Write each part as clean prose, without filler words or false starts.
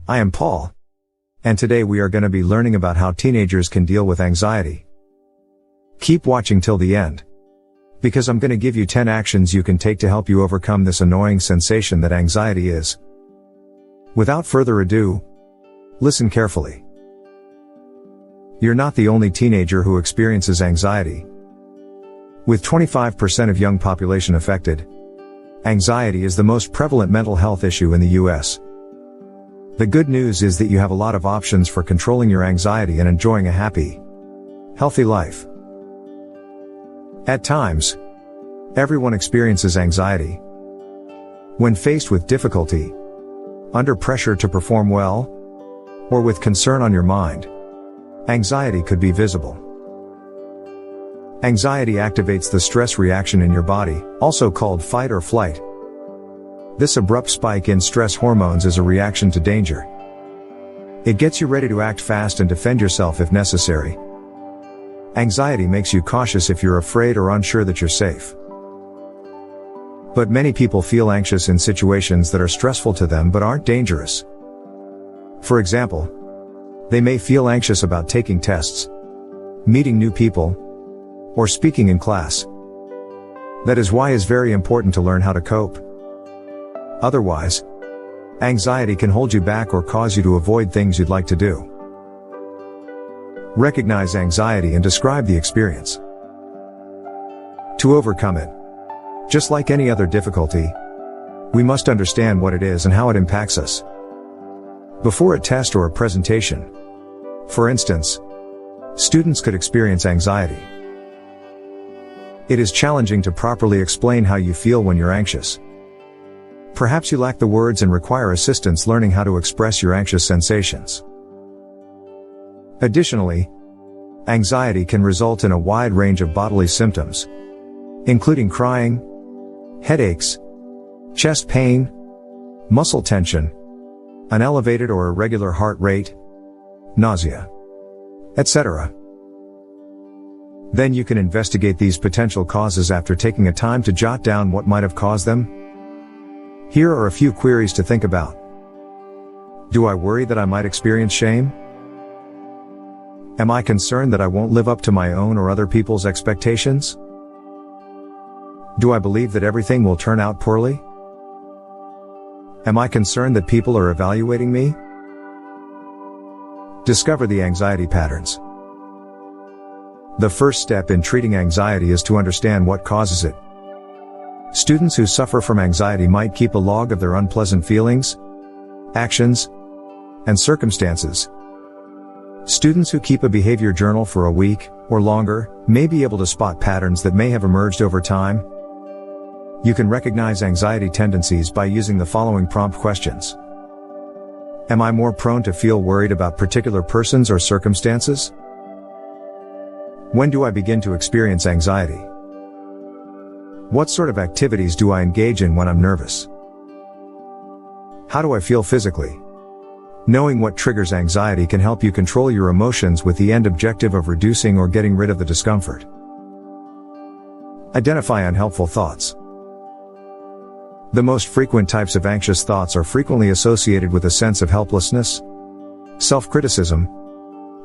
I am Paul. And today we are going to be learning about how teenagers can deal with anxiety. Keep watching till the end, because I'm going to give you 10 actions you can take to help you overcome this annoying sensation that anxiety is. Without further ado, listen carefully. You're not the only teenager who experiences anxiety. With 25% of young population affected, anxiety is the most prevalent mental health issue in the US. The good news is that you have a lot of options for controlling your anxiety and enjoying a happy, healthy life. At times, everyone experiences anxiety. When faced with difficulty, under pressure to perform well, or with concern on your mind, anxiety could be visible. Anxiety activates the stress reaction in your body, also called fight or flight. This abrupt spike in stress hormones is a reaction to danger. It gets you ready to act fast and defend yourself if necessary. Anxiety makes you cautious if you're afraid or unsure that you're safe. But many people feel anxious in situations that are stressful to them but aren't dangerous. For example, they may feel anxious about taking tests, meeting new people, or speaking in class. That is why it's very important to learn how to cope. Otherwise, anxiety can hold you back or cause you to avoid things you'd like to do. Recognize anxiety and describe the experience. To overcome it, just like any other difficulty, we must understand what it is and how it impacts us. Before a test or a presentation, for instance, students could experience anxiety. It is challenging to properly explain how you feel when you're anxious. Perhaps you lack the words and require assistance learning how to express your anxious sensations. Additionally, anxiety can result in a wide range of bodily symptoms, including crying, headaches, chest pain, muscle tension, an elevated or irregular heart rate, nausea, etc. Then you can investigate these potential causes after taking a time to jot down what might have caused them. Here are a few queries to think about. Do I worry that I might experience shame? Am I concerned that I won't live up to my own or other people's expectations? Do I believe that everything will turn out poorly? Am I concerned that people are evaluating me? Discover the anxiety patterns. The first step in treating anxiety is to understand what causes it. Students who suffer from anxiety might keep a log of their unpleasant feelings, actions, and circumstances. Students who keep a behavior journal for a week or longer may be able to spot patterns that may have emerged over time. You can recognize anxiety tendencies by using the following prompt questions. Am I more prone to feel worried about particular persons or circumstances? When do I begin to experience anxiety? What sort of activities do I engage in when I'm nervous? How do I feel physically? Knowing what triggers anxiety can help you control your emotions with the end objective of reducing or getting rid of the discomfort. Identify unhelpful thoughts. The most frequent types of anxious thoughts are frequently associated with a sense of helplessness, self-criticism,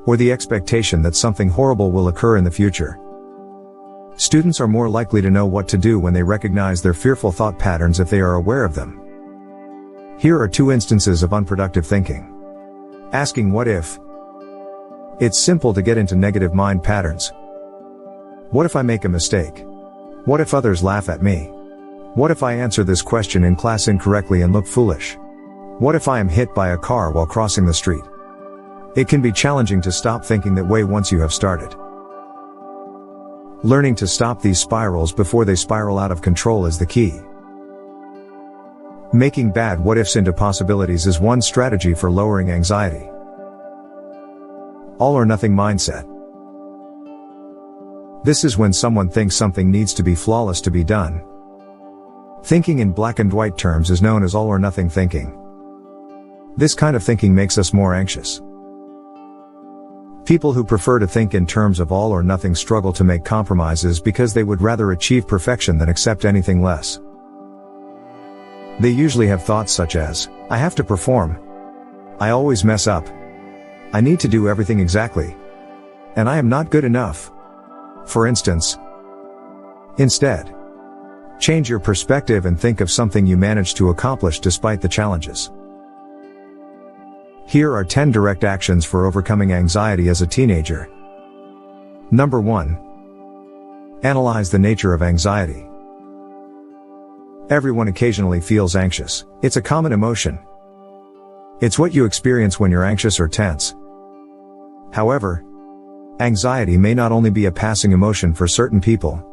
or the expectation that something horrible will occur in the future. Students are more likely to know what to do when they recognize their fearful thought patterns if they are aware of them. Here are 2 instances of unproductive thinking. Asking what if. It's simple to get into negative mind patterns. What if I make a mistake? What if others laugh at me? What if I answer this question in class incorrectly and look foolish? What if I am hit by a car while crossing the street? It can be challenging to stop thinking that way once you have started. Learning to stop these spirals before they spiral out of control is the key. Making bad what-ifs into possibilities is one strategy for lowering anxiety. All or nothing mindset. This is when someone thinks something needs to be flawless to be done. Thinking in black and white terms is known as all or nothing thinking. This kind of thinking makes us more anxious. People who prefer to think in terms of all or nothing struggle to make compromises because they would rather achieve perfection than accept anything less. They usually have thoughts such as, I have to perform, I always mess up. I need to do everything exactly. And I am not good enough. For instance. Instead, change your perspective and think of something you managed to accomplish despite the challenges. Here are 10 direct actions for overcoming anxiety as a teenager. Number 1. Analyze the nature of anxiety. Everyone occasionally feels anxious. It's a common emotion. It's what you experience when you're anxious or tense. However, anxiety may not only be a passing emotion for certain people.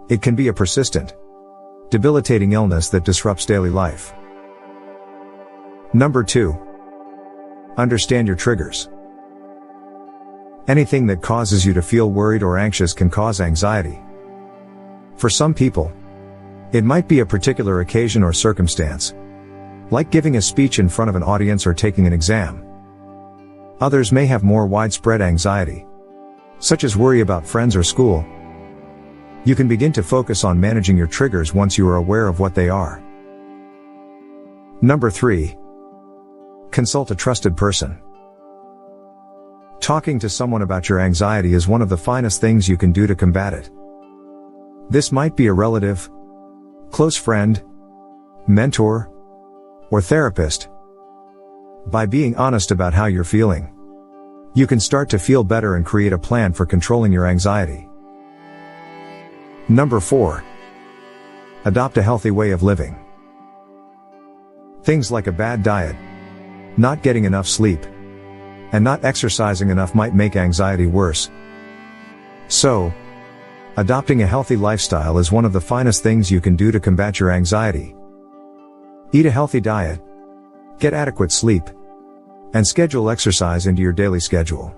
It can be a persistent, debilitating illness that disrupts daily life. Number 2. Understand your triggers. Anything that causes you to feel worried or anxious can cause anxiety. For some people, it might be a particular occasion or circumstance, like giving a speech in front of an audience or taking an exam. Others may have more widespread anxiety, such as worry about friends or school. You can begin to focus on managing your triggers once you are aware of what they are. Number 3. Consult a trusted person. Talking to someone about your anxiety is one of the finest things you can do to combat it. This might be a relative, close friend, mentor, or therapist. By being honest about how you're feeling, you can start to feel better and create a plan for controlling your anxiety. Number 4. Adopt a healthy way of living. Things like a bad diet, not getting enough sleep, and not exercising enough might make anxiety worse. So, adopting a healthy lifestyle is one of the finest things you can do to combat your anxiety. Eat a healthy diet, get adequate sleep, and schedule exercise into your daily schedule.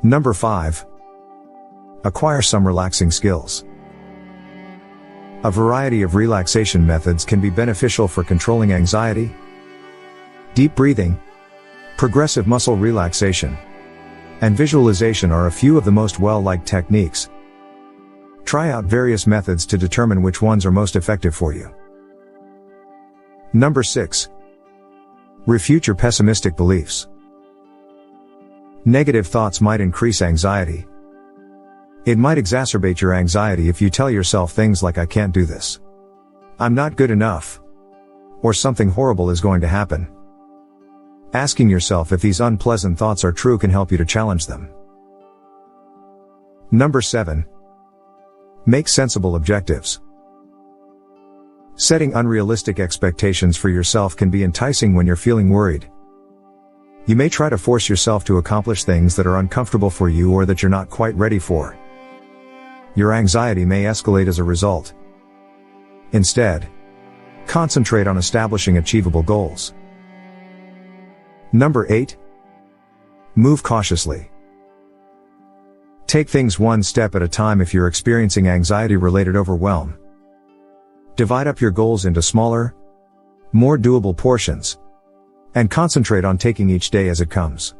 Number 5. Acquire some relaxing skills. A variety of relaxation methods can be beneficial for controlling anxiety. Deep breathing, progressive muscle relaxation, and visualization are a few of the most well-liked techniques. Try out various methods to determine which ones are most effective for you. Number 6. Refute your pessimistic beliefs. Negative thoughts might increase anxiety. It might exacerbate your anxiety if you tell yourself things like "I can't do this," "I'm not good enough," or "something horrible is going to happen." Asking yourself if these unpleasant thoughts are true can help you to challenge them. Number 7. Make sensible objectives. Setting unrealistic expectations for yourself can be enticing when you're feeling worried. You may try to force yourself to accomplish things that are uncomfortable for you or that you're not quite ready for. Your anxiety may escalate as a result. Instead, concentrate on establishing achievable goals. Number 8. Move cautiously. Take things one step at a time if you're experiencing anxiety-related overwhelm. Divide up your goals into smaller, more doable portions, and concentrate on taking each day as it comes.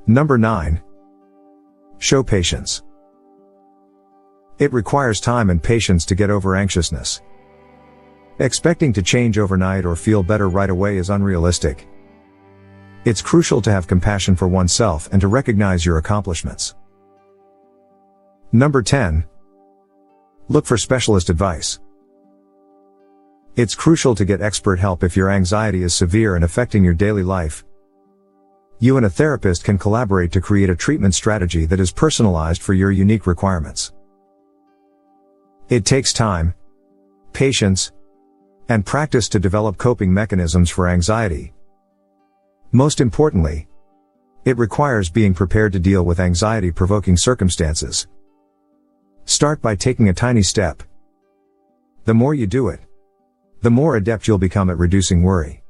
Number 9. Show patience. It requires time and patience to get over anxiousness. Expecting to change overnight or feel better right away is unrealistic. It's crucial to have compassion for oneself and to recognize your accomplishments. Number 10. Look for specialist advice. It's crucial to get expert help if your anxiety is severe and affecting your daily life. You and a therapist can collaborate to create a treatment strategy that is personalized for your unique requirements. It takes time, patience, and practice to develop coping mechanisms for anxiety. Most importantly, it requires being prepared to deal with anxiety-provoking circumstances. Start by taking a tiny step. The more you do it, the more adept you'll become at reducing worry.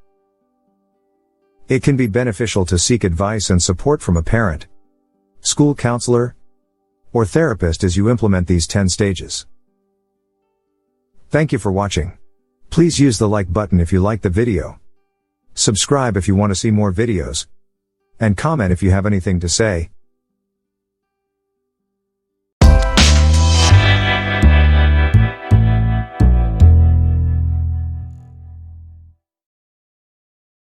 It can be beneficial to seek advice and support from a parent, school counselor, or therapist as you implement these 10 stages. Thank you for watching. Please use the like button if you liked the video. Subscribe if you want to see more videos. And comment if you have anything to say.